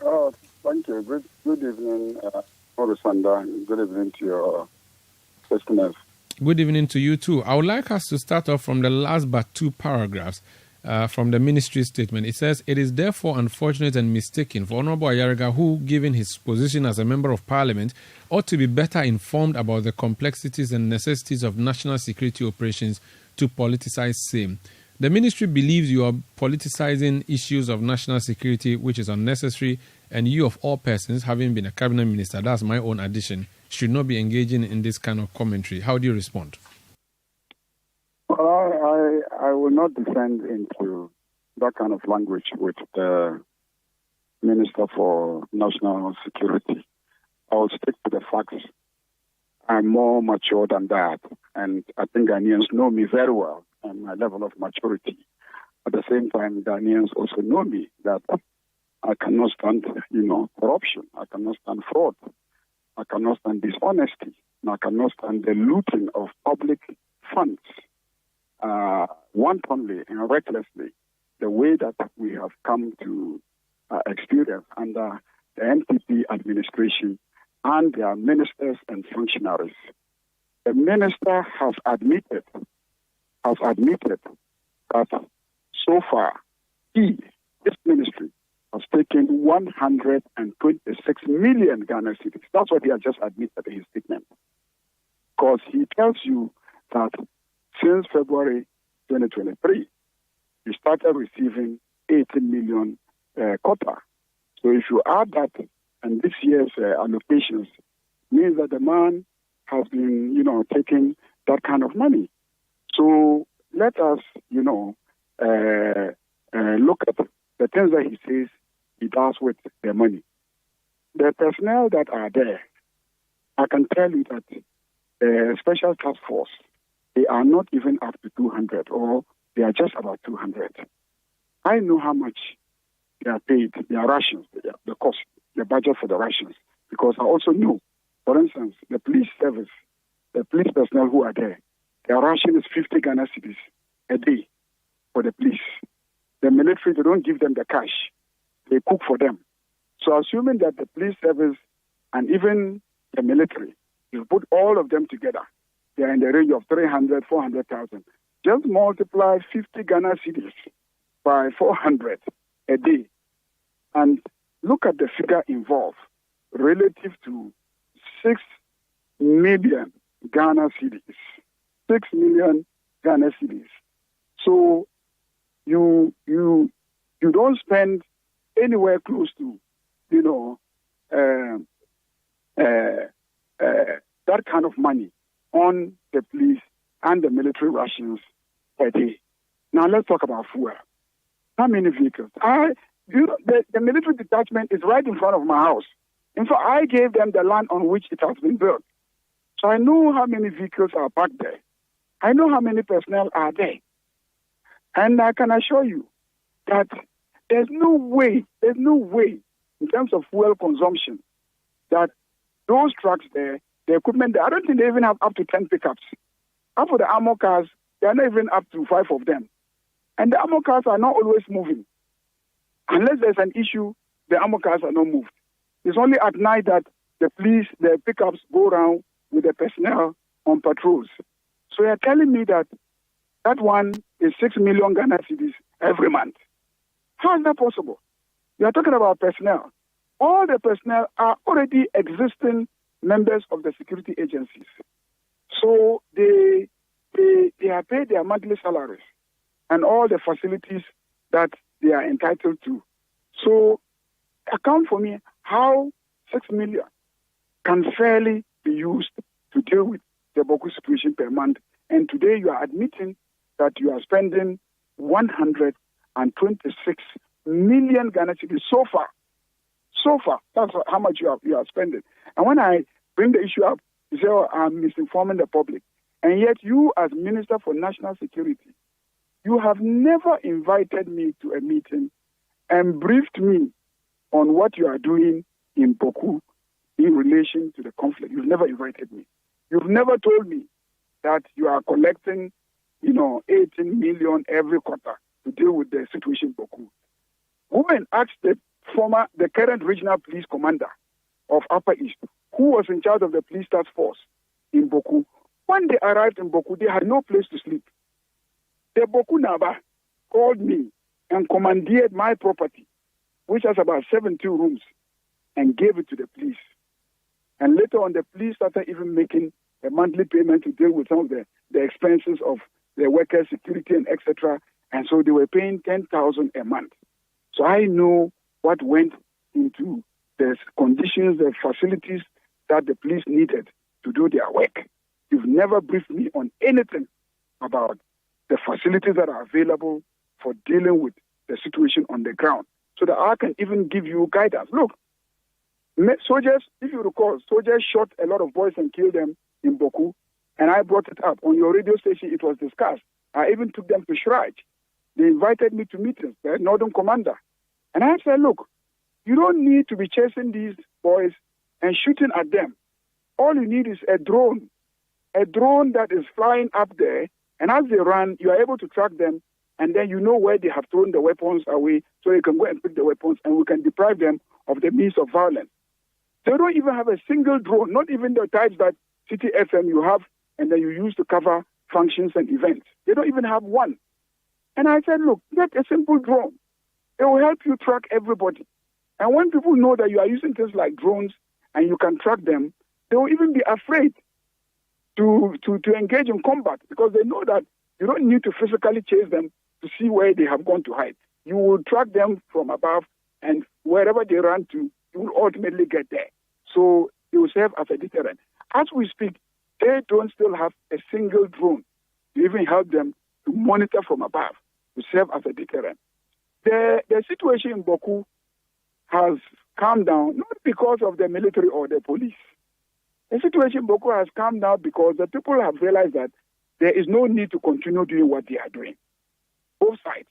Oh, thank you. Good evening, Morrisanda. Good evening to your listeners. Good evening to you too. I would like us to start off from the last but two paragraphs from the ministry statement. It says, "It is therefore unfortunate and mistaken for Honorable Ayariga, who, given his position as a member of parliament, ought to be better informed about the complexities and necessities of national security operations, to politicize same. The ministry believes you are politicizing issues of national security, which is unnecessary, and you, of all persons, having been a cabinet minister, that's my own addition, should not be engaging in this kind of commentary." How do you respond? Well, I will not descend into that kind of language with the Minister for National Security. I will stick to the facts. I'm more mature than that, and I think Ghanaians know me very well and my level of maturity. At the same time, Ghanaians also know me that I cannot stand, corruption. I cannot stand fraud. I cannot stand dishonesty. And I cannot stand the looting of public funds wantonly and recklessly, the way that we have come to experience under the NPP administration and their ministers and functionaries. The minister has admitted that so far, this ministry, has taken 126 million Ghana cedis. That's what he has just admitted in his statement. Because he tells you that since February 2023, he started receiving 18 million quota. So if you add that and this year's allocations, means that the man has been, taking that kind of money. So let us, look at the things that he says he does with the money. The personnel that are there, I can tell you that the Special Task Force, they are not even up to 200, or they are just about 200. I know how much they are paid, their rations, the cost, the budget for the rations, because I also know, for instance, the police service, the police personnel who are there, their ration is 50 Ghana cedis a day for the police. The military, they don't give them the cash. They cook for them. So assuming that the police service and even the military, you put all of them together, they are in the range of 300, 400,000. Just multiply 50 Ghana cedis by 400 a day. And look at the figure involved relative to 6 million Ghana cedis. 6 million Ghana cedis. So you don't spend anywhere close to, that kind of money on the police and the military rations per day. Now let's talk about fuel. How many vehicles? The military detachment is right in front of my house. In fact, I gave them the land on which it has been built. So I know how many vehicles are parked there. I know how many personnel are there. And I can assure you that there's no way in terms of fuel consumption that those trucks there, the equipment there, I don't think they even have up to 10 pickups. Half of the armor cars, they are not even up to 5 of them. And the armor cars are not always moving. Unless there's an issue, the armor cars are not moved. It's only at night that the police, the pickups go around with the personnel on patrols. So you're telling me that one is 6 million Ghana cedis every month. How is that possible? You are talking about personnel. All the personnel are already existing members of the security agencies. So they are paid their monthly salaries and all the facilities that they are entitled to. So account for me how 6 million can fairly be used to deal with the Bawku situation per month. And today you are admitting that you are spending 126 million Ghana cedis so far. So far, that's how much you are spending. And when I bring the issue up, you say, oh, I'm misinforming the public. And yet you, as Minister for National Security, you have never invited me to a meeting and briefed me on what you are doing in Bawku in relation to the conflict. You've never invited me. You've never told me that you are collecting, 18 million every quarter to deal with the situation in Bawku. Go and ask the the current regional police commander of Upper East, who was in charge of the police task force in Bawku. When they arrived in Bawku, they had no place to sleep. The Bawku Naba called me and commandeered my property, which has about 70 rooms, and gave it to the police. And later on, the police started even making a monthly payment to deal with some of the expenses of their workers, security, and etc. And so they were paying 10,000 a month. So I know what went into the conditions, the facilities that the police needed to do their work. You've never briefed me on anything about the facilities that are available for dealing with the situation on the ground, so that I can even give you guidance. Look, soldiers, if you recall, soldiers shot a lot of boys and killed them in Bawku, and I brought it up. On your radio station, it was discussed. I even took them to Shraj. They invited me to meetings, the Northern Commander. And I said, look, you don't need to be chasing these boys and shooting at them. All you need is a drone that is flying up there, and as they run, you are able to track them, and then you know where they have thrown the weapons away, so you can go and pick the weapons, and we can deprive them of the means of violence. They don't even have a single drone, not even the types that City FM you have, and then you use to cover functions and events. They don't even have one. And I said, look, get a simple drone. It will help you track everybody. And when people know that you are using things like drones and you can track them, they will even be afraid to engage in combat, because they know that you don't need to physically chase them to see where they have gone to hide. You will track them from above, and wherever they run to, you will ultimately get there. So it will serve as a deterrent. As we speak, they don't still have a single drone to even help them to monitor from above, to serve as a deterrent. The situation in Bawku has calmed down, not because of the military or the police. The situation in Bawku has calmed down because the people have realized that there is no need to continue doing what they are doing, both sides.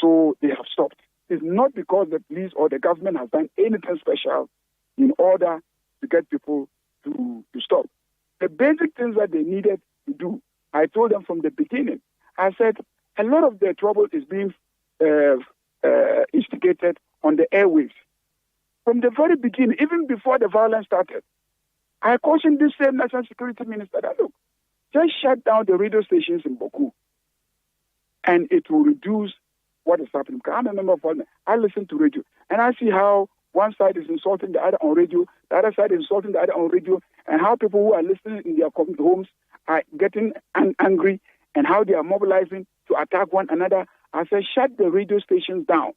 So they have stopped. It's not because the police or the government has done anything special in order to get people to stop. The basic things that they needed to do, I told them from the beginning. I said, a lot of the trouble is being instigated on the airwaves. From the very beginning, even before the violence started, I cautioned this same National Security Minister that, look, just shut down the radio stations in Bawku, and it will reduce what is happening. I'm a member of Parliament. I listen to radio, and I see how one side is insulting the other on radio, the other side is insulting the other on radio, and how people who are listening in their homes are getting angry, and how they are mobilizing to attack one another. I said, shut the radio stations down.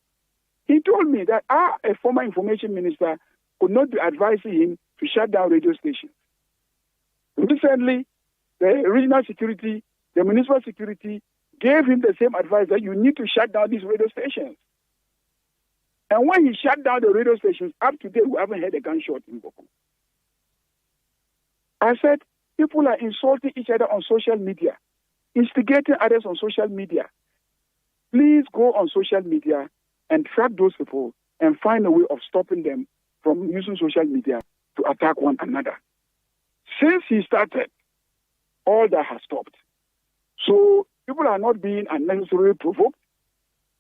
He told me that a former information minister could not be advising him to shut down radio stations. Recently, the regional security, the municipal security gave him the same advice that you need to shut down these radio stations. And when he shut down the radio stations, up to date, we haven't heard a gunshot in Bawku. I said, people are insulting each other on social media, instigating others on social media. Please go on social media and track those people and find a way of stopping them from using social media to attack one another. Since he started, all that has stopped. So people are not being unnecessarily provoked,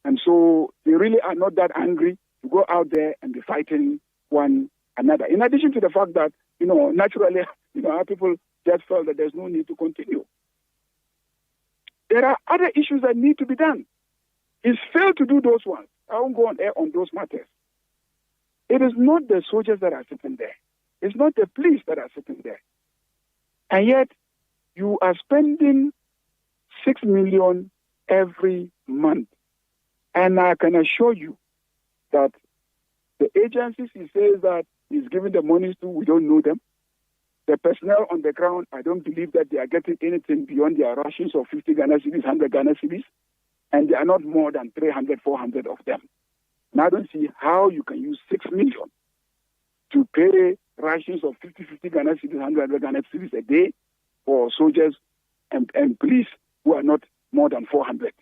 and so they really are not that angry to go out there and be fighting one another. In addition to the fact that, naturally, our people just felt that there's no need to continue. There are other issues that need to be done. He's failed to do those ones. I won't go on air on those matters. It is not the soldiers that are sitting there. It's not the police that are sitting there. And yet, you are spending 6 million every month. And I can assure you that the agencies he says that he's giving the monies to, we don't know them. The personnel on the ground, I don't believe that they are getting anything beyond their rations of 50 Ghana cedis, 100 Ghana cedis. And there are not more than 300, 400 of them. And I don't see how you can use 6 million to pay rations of 50 Ghana cedis, 100 Ghana cedis a day for soldiers and police who are not more than 400.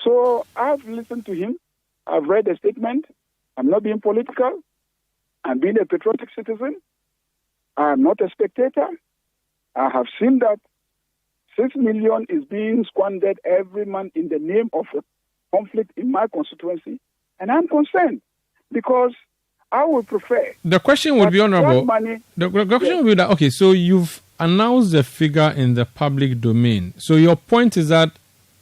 So I've listened to him. I've read the statement. I'm not being political. I'm being a patriotic citizen. I'm not a spectator. I have seen that 6 million is being squandered every month in the name of a conflict in my constituency, and I'm concerned. because I would prefer. The question would be, Honorable. The question would be that, okay, so you've announced the figure in the public domain. So your point is that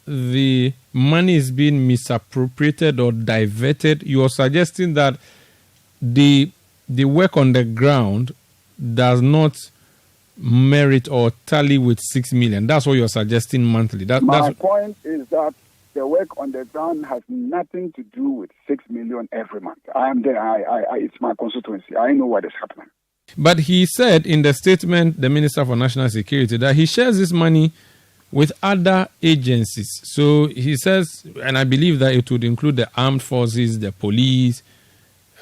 the money is being misappropriated or diverted. You are suggesting that the work on the ground does not merit or tally with 6 million. That's what you're suggesting monthly. My point is that the work on the ground has nothing to do with 6 million every month. I am there. It's my constituency. I know what is happening. But he said in the statement, the Minister for National Security, that he shares this money with other agencies. So he says, and I believe that it would include the armed forces, the police,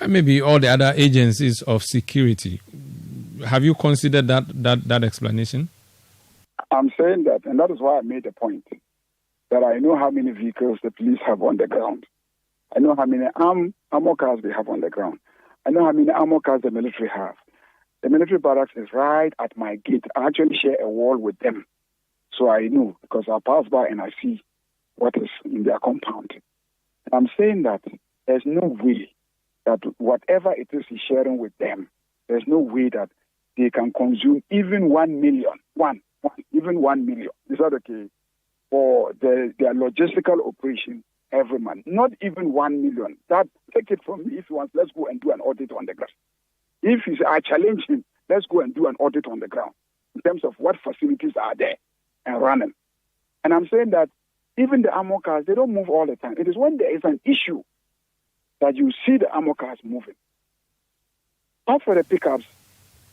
and maybe all the other agencies of security. Have you considered that explanation? I'm saying that, and that is why I made the point, that I know how many vehicles the police have on the ground. I know how many armor cars they have on the ground. I know how many armor cars the military have. The military barracks is right at my gate. I actually share a wall with them. So I know, because I pass by and I see what is in their compound. And I'm saying that there's no way that whatever it is he's sharing with them, there's no way that they can consume even 1 million. Even 1 million. Is that okay? For their logistical operation every month. Not even 1 million. That, take it from me. If you want, let's go and do an audit on the ground. If he says, I challenge him, let's go and do an audit on the ground in terms of what facilities are there and running. And I'm saying that even the armor cars, they don't move all the time. It is when there is an issue that you see the armor cars moving. As for the pickups,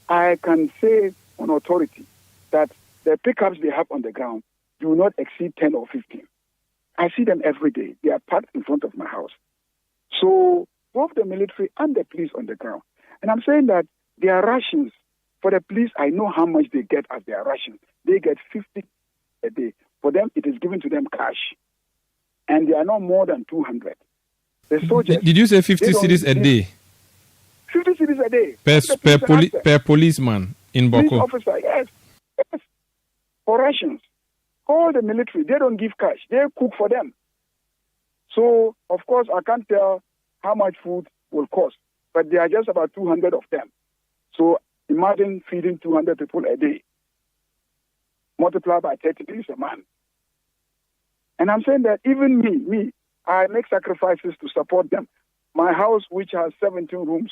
I can say on authority that the pickups they have on the ground do not exceed 10 or 15. I see them every day. They are parked in front of my house. So both the military and the police on the ground. And I'm saying that their rations, for the police, I know how much they get as their rations. They get 50 a day. For them, it is given to them cash. And they are not more than 200. The soldiers... Did you say 50 cedis a day? 50 cedis a day. Per policeman in Bawku? Police officer, yes. For rations. All the military, they don't give cash. They cook for them. So, of course, I can't tell how much food will cost. But there are just about 200 of them. So imagine feeding 200 people a day. Multiply by 30 days a month. And I'm saying that even me, I make sacrifices to support them. My house, which has 17 rooms,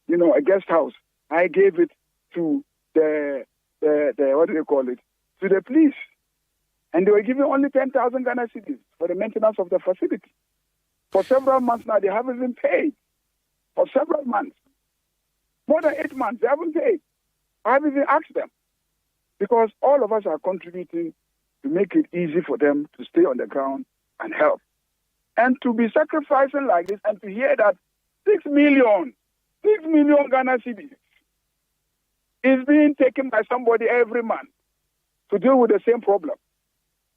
a guest house, I gave it to the what do you call it? To the police. And they were giving only 10,000 Ghana cedis for the maintenance of the facility. For several months now, they haven't been paid. For several months. More than 8 months, they haven't paid. I haven't even asked them. Because all of us are contributing to make it easy for them to stay on the ground and help. And to be sacrificing like this and to hear that 6 million Ghana cedis is being taken by somebody every month to deal with the same problem.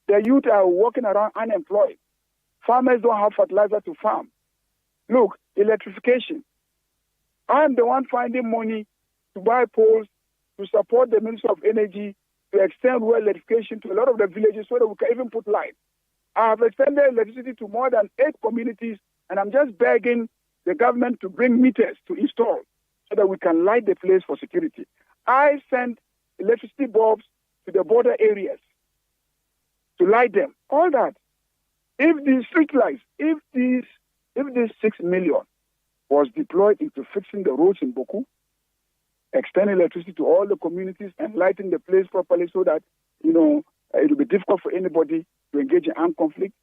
The youth are walking around unemployed. Farmers don't have fertilizer to farm. Look, electrification. I am the one finding money to buy poles to support the Ministry of Energy to extend well electrification to a lot of the villages so that we can even put light. I have extended electricity to more than 8 communities, and I'm just begging the government to bring meters to install so that we can light the place for security. I sent electricity bulbs to the border areas to light them. All that. If these street lights, if this 6 million was deployed into fixing the roads in Bawku, extending electricity to all the communities and lighting the place properly so that, it will be difficult for anybody to engage in armed conflict,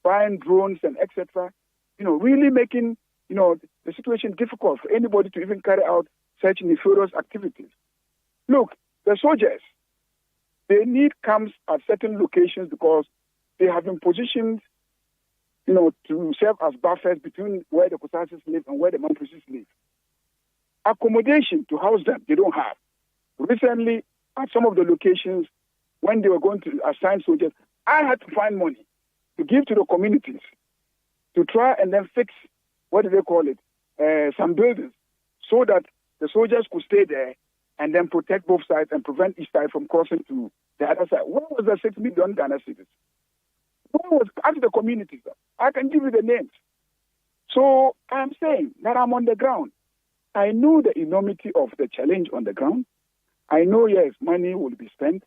buying drones and etc., really making, the situation difficult for anybody to even carry out such nefarious activities. Look, the soldiers, they need camps at certain locations because they have been positioned, to serve as buffers between where the Kusasis live and where the Mampusis live. Accommodation to house them, they don't have. Recently, at some of the locations, when they were going to assign soldiers, I had to find money to give to the communities to try and then fix, some buildings so that the soldiers could stay there and then protect both sides and prevent each side from crossing to the other side. Where was the 6 million Ghana cedis? Where was, ask the communities. I can give you the names. So I'm saying that I'm on the ground. I know the enormity of the challenge on the ground. I know, yes, money will be spent,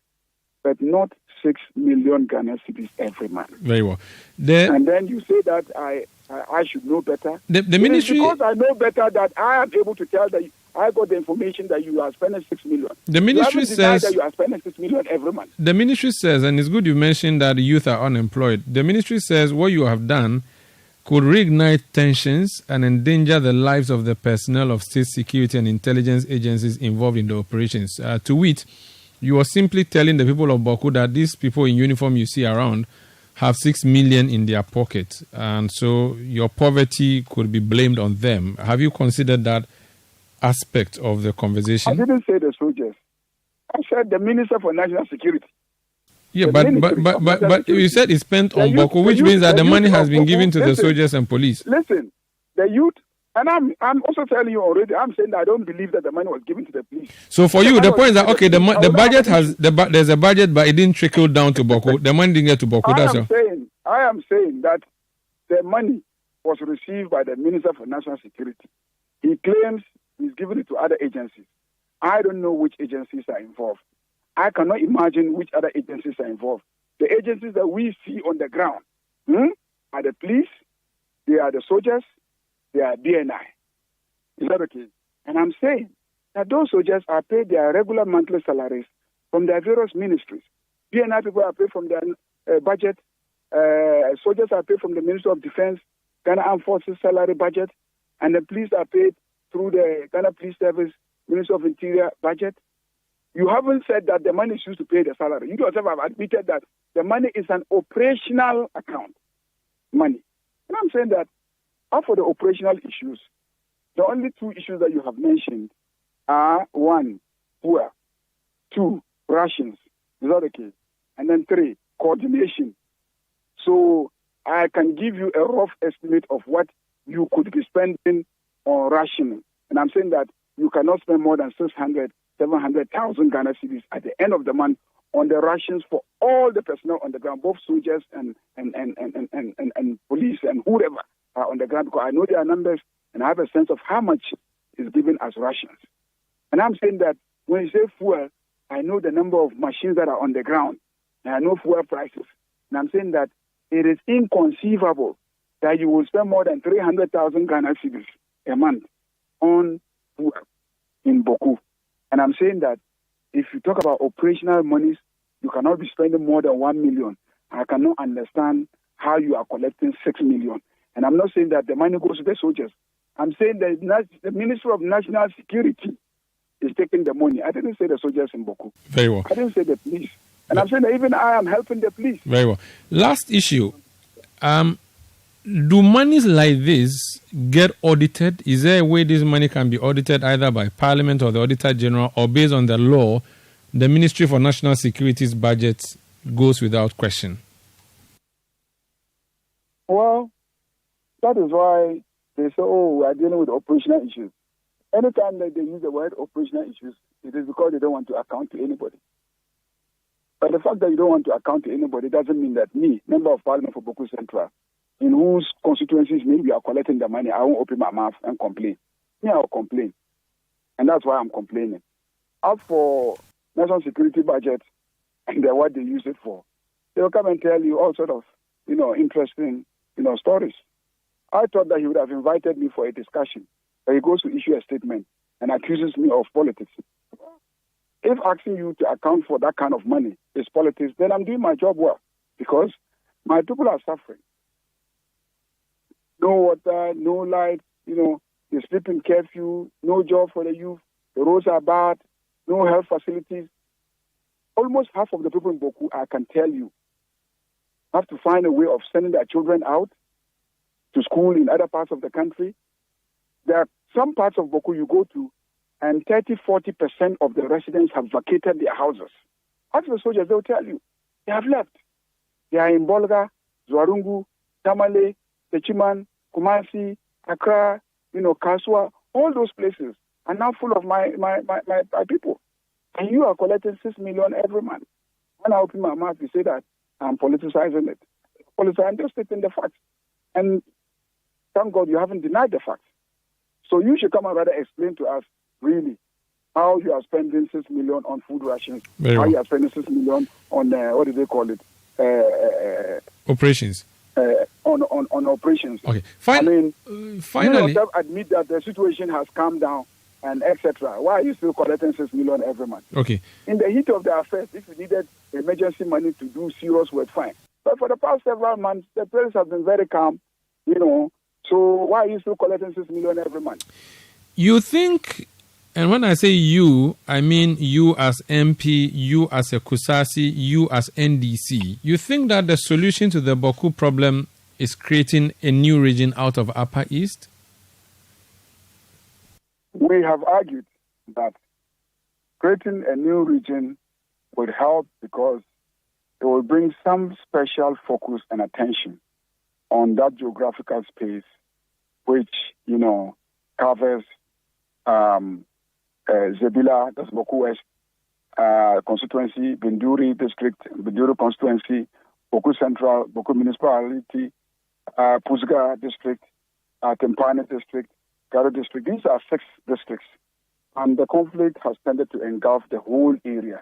but not 6 million Ghana cedis every month. Very well. And then you say that I should know better. The ministry, because I know better that I am able to tell that I got the information that you are spending 6 million. The ministry says that you are spending 6 million every month. The ministry says, and it's good you mentioned that the youth are unemployed. The ministry says what you have done could reignite tensions and endanger the lives of the personnel of state security and intelligence agencies involved in the operations. To wit, you are simply telling the people of Bawku that these people in uniform you see around have 6 million in their pocket, and so your poverty could be blamed on them. Have you considered that aspect of the conversation? I didn't say the soldiers. I said the Minister for National Security. Yeah, but you said it's spent on Bawku, which means that the money has been given to the soldiers and police. Listen, the youth, and I'm also telling you already, I'm saying that I don't believe that the money was given to the police. So for you, the point is that, okay, the budget has, there's a budget, but it didn't trickle down to Bawku. The money didn't get to Bawku, I am saying that the money was received by the Minister for National Security. He claims he's given it to other agencies. I don't know which agencies are involved. I cannot imagine which other agencies are involved. The agencies that we see on the ground are the police, they are the soldiers, they are BNI. Is that okay? And I'm saying that those soldiers are paid their regular monthly salaries from their various ministries. BNI people are paid from their budget. Soldiers are paid from the Ministry of Defense, Ghana Armed Forces salary budget, and the police are paid through the Ghana Police Service, Ministry of Interior budget. You haven't said that the money is used to pay the salary. You yourself have admitted that the money is an operational account money. And I'm saying that for the operational issues, the only two issues that you have mentioned are 1, fuel, 2, rations. Is that okay? And then 3, coordination. So I can give you a rough estimate of what you could be spending on rationing. And I'm saying that you cannot spend more than 700,000 Ghana cedis at the end of the month on the rations for all the personnel on the ground, both soldiers and police and whoever are on the ground, because I know their numbers and I have a sense of how much is given as rations. And I'm saying that when you say fuel, I know the number of machines that are on the ground, and I know fuel prices. And I'm saying that it is inconceivable that you will spend more than 300,000 Ghana cedis a month on fuel in Bawku. And I'm saying that if you talk about operational monies, you cannot be spending more than 1 million. I cannot understand how you are collecting 6 million. And I'm not saying that the money goes to the soldiers. I'm saying that the Ministry of National Security is taking the money. I didn't say the soldiers in Bawku. Very well. I didn't say the police. And I'm saying that even I am helping the police. Very well. Last issue. Do monies like this get audited? Is there a way this money can be audited either by Parliament or the Auditor General, or based on the law, the Ministry for National Security's budget goes without question? Well, that is why they say, we are dealing with operational issues. Anytime that they use the word operational issues, it is because they don't want to account to anybody. But the fact that you don't want to account to anybody doesn't mean that me, Member of Parliament for Bawku Central, in whose constituencies maybe are collecting the money, I won't open my mouth and complain. Me, I will complain. And that's why I'm complaining. As for national security budget and what they use it for, they will come and tell you all sort of, interesting, stories. I thought that he would have invited me for a discussion, but he goes to issue a statement and accuses me of politics. If asking you to account for that kind of money is politics, then I'm doing my job well, because my people are suffering. No water, no light, they sleep in curfew, no job for the youth, the roads are bad, no health facilities. Almost half of the people in Bawku, I can tell you, have to find a way of sending their children out to school in other parts of the country. There are some parts of Bawku you go to, and 30-40% of the residents have vacated their houses. Ask the soldiers, they'll tell you, they have left. They are in Bolga, Zwarungu, Tamale, Techiman, Kumasi, Accra, Kaswa, all those places are now full of my people. And you are collecting 6 million every month. When I open my mouth, you say that I'm politicizing it. I'm just stating the facts. And thank God you haven't denied the facts. So you should come and rather explain to us, really, how you are spending 6 million on food rations, how you are spending 6 million on, what do they call it? Operations. On operations. Okay. Finally, you yourself admit that the situation has calmed down and etc. Why are you still collecting 6 million every month? Okay. In the heat of the affairs, if you needed emergency money to do serious work, fine. But for the past several months, the place has been very calm, So why are you still collecting 6 million every month? You think, and when I say you, I mean you as MP, you as a Kusasi, you as NDC. You think that the solution to the Bawku problem is creating a new region out of Upper East? We have argued that creating a new region would help because it will bring some special focus and attention on that geographical space, which, covers Zebila, that's Bawku West constituency, Binduri district, Binduri constituency, Bawku Central, Bawku municipality, Pusga district, Tempane district, Garo district. These are 6 districts. And the conflict has tended to engulf the whole area.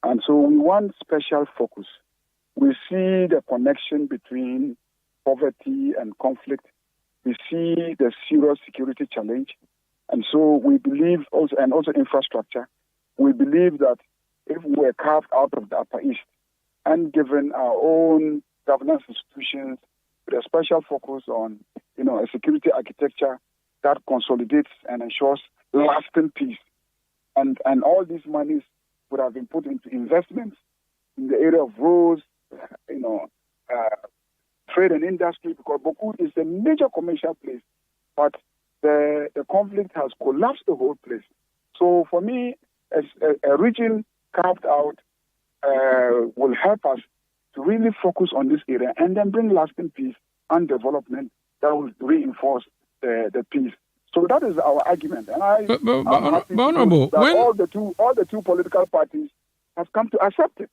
And so we want special focus. We see the connection between poverty and conflict. We see the serious security challenge. And so we believe also infrastructure. We believe that if we were carved out of the Upper East and given our own governance institutions with a special focus on, a security architecture that consolidates and ensures lasting peace. And all these monies would have been put into investments in the area of roads, trade and industry, because Bawku is a major commercial place. But the conflict has collapsed the whole place. So for me, a region carved out will help us to really focus on this area and then bring lasting peace and development that will reinforce the peace. So that is our argument, and I'm happy that all the two political parties have come to accept it.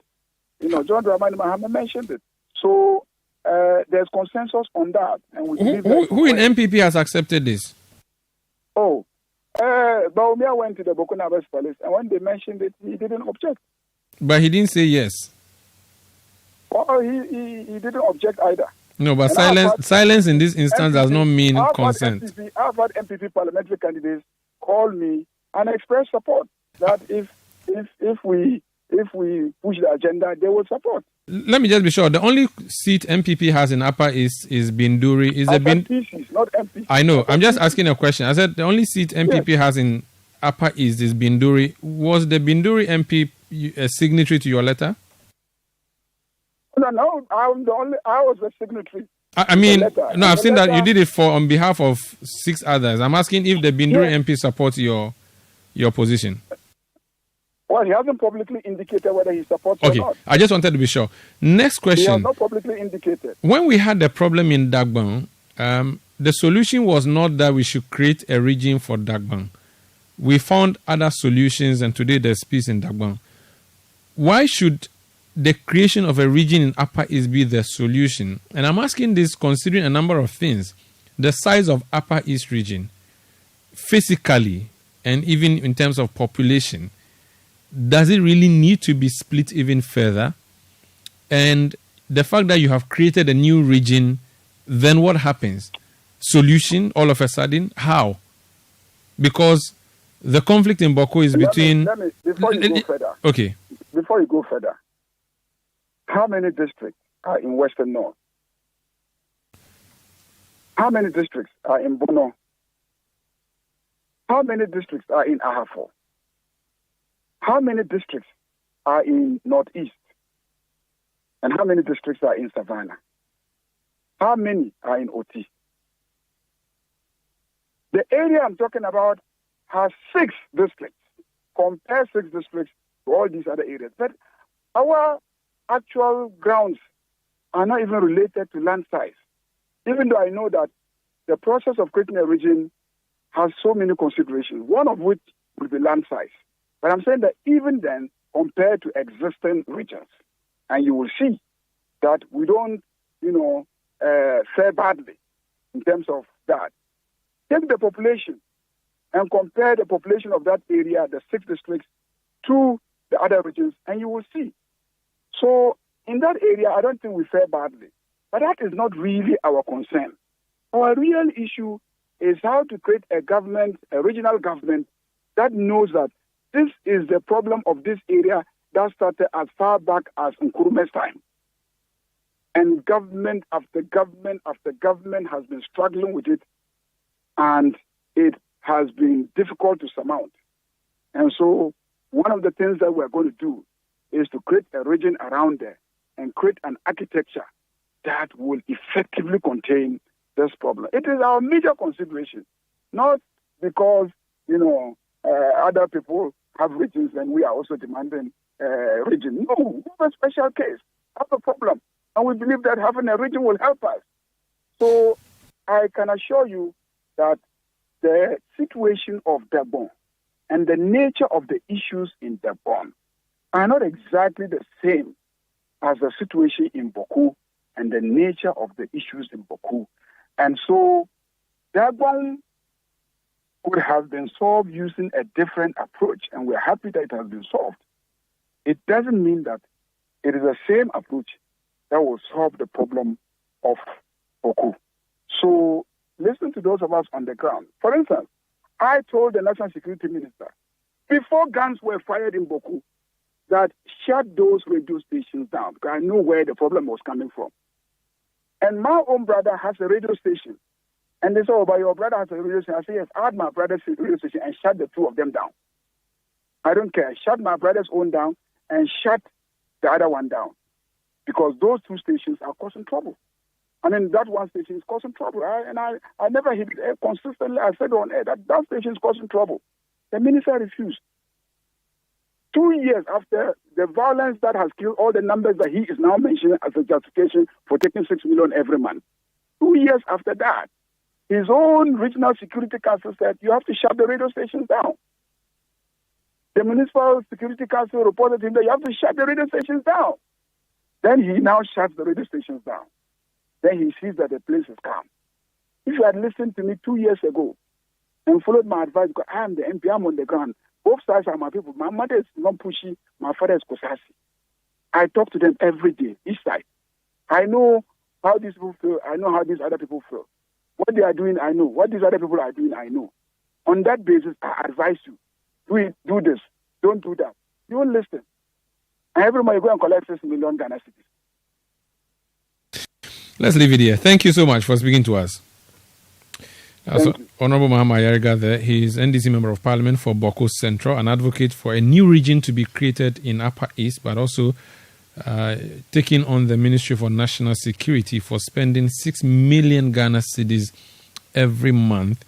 John Dramani Mahama mentioned it. So there's consensus on that, and we who in MPP has accepted this? Baumia went to the Bawku Nabas Palace, and when they mentioned it, he didn't object. But he didn't say yes. Well, he didn't object either. No, but silence in this instance does not mean consent. I've had MPP parliamentary candidates call me and express support that if we push the agenda, they will support. Let me just be sure. The only seat MPP has in Upper East is Binduri. PCs, not MPP. I know. I'm just asking a question. I said the only seat MPP has in Upper East is Binduri. Was the Binduri MP a signatory to your letter? No, I was the signatory. I've seen that you did it on behalf of 6 others. I'm asking if the Binduri MP supports your position. Well, he hasn't publicly indicated whether he supports or not. I just wanted to be sure. Next question. He has not publicly indicated. When we had the problem in Dagbang, the solution was not that we should create a region for Dagbang. We found other solutions, and today there's peace in Dagbang. Why should the creation of a region in Upper East be the solution? And I'm asking this considering a number of things. The size of Upper East region, physically, and even in terms of population, does it really need to be split even further? And the fact that you have created a new region, then what happens? Solution all of a sudden? How? Because the conflict in Bawku is between... Before you go further. Okay. Before you go further, how many districts are in Western North? How many districts are in Bono? How many districts are in Ahafo? How many districts are in Northeast? And how many districts are in Savannah? How many are in Oti? The area I'm talking about has 6 districts. Compare 6 districts to all these other areas. But our actual grounds are not even related to land size. Even though I know that the process of creating a region has so many considerations, one of which will be land size. But I'm saying that even then, compared to existing regions, and you will see that we don't, fare badly. in terms of that. Take the population and compare the population of that area, the 6 districts, to the other regions, and you will see. So in that area, I don't think we fare badly. But that is not really our concern. Our real issue is how to create a government, a regional government, that knows that this is the problem of this area that started as far back as Nkrumah's time. And government after government after government has been struggling with it, and it has been difficult to surmount. And so one of the things that we're going to do is to create a region around there and create an architecture that will effectively contain this problem. It is our major consideration, not because, other people have regions and we are also demanding a region. No, we have a special case, have a problem. And we believe that having a region will help us. So I can assure you that the situation of Gabon and the nature of the issues in Gabon are not exactly the same as the situation in Bawku and the nature of the issues in Bawku. And so Gabon could have been solved using a different approach, and we're happy that it has been solved. It doesn't mean that it is the same approach that will solve the problem of Bawku. So listen to those of us on the ground. For instance, I told the National Security Minister, before guns were fired in Bawku, that shut those radio stations down, because I know where the problem was coming from. And my own brother has a radio station. And they said, oh, but your brother has a radio station. I said, yes, I had my brother's radio station and shut the 2 of them down. I don't care. Shut my brother's own down and shut the other one down. Because those 2 stations are causing trouble. I mean, that one station is causing trouble. I never hit it consistently. I said on air that station is causing trouble. The minister refused. 2 years after the violence that has killed all the numbers that he is now mentioning as a justification for taking 6 million every month. 2 years after that, his own regional security council said, you have to shut the radio stations down. The municipal security council reported to him that you have to shut the radio stations down. Then he now shuts the radio stations down. Then he sees that the place is calm. If you had listened to me 2 years ago and followed my advice, because I am the MP, I'm on the ground. Both sides are my people. My mother is not pushy. My father is Kosasi. I talk to them every day, each side. I know how these people feel. I know how these other people feel. What they are doing, I know. What these other people are doing, I know. On that basis, I advise you. Do this. Don't do that. You won't listen. And every month you go and collect 6 million Ghana cedis. Let's leave it here. Thank you so much for speaking to us. Honorable Mahama Ayariga there. He is NDC Member of Parliament for Bawku Central, an advocate for a new region to be created in Upper East, but also taking on the Ministry for National Security for spending 6 million Ghana cedis every month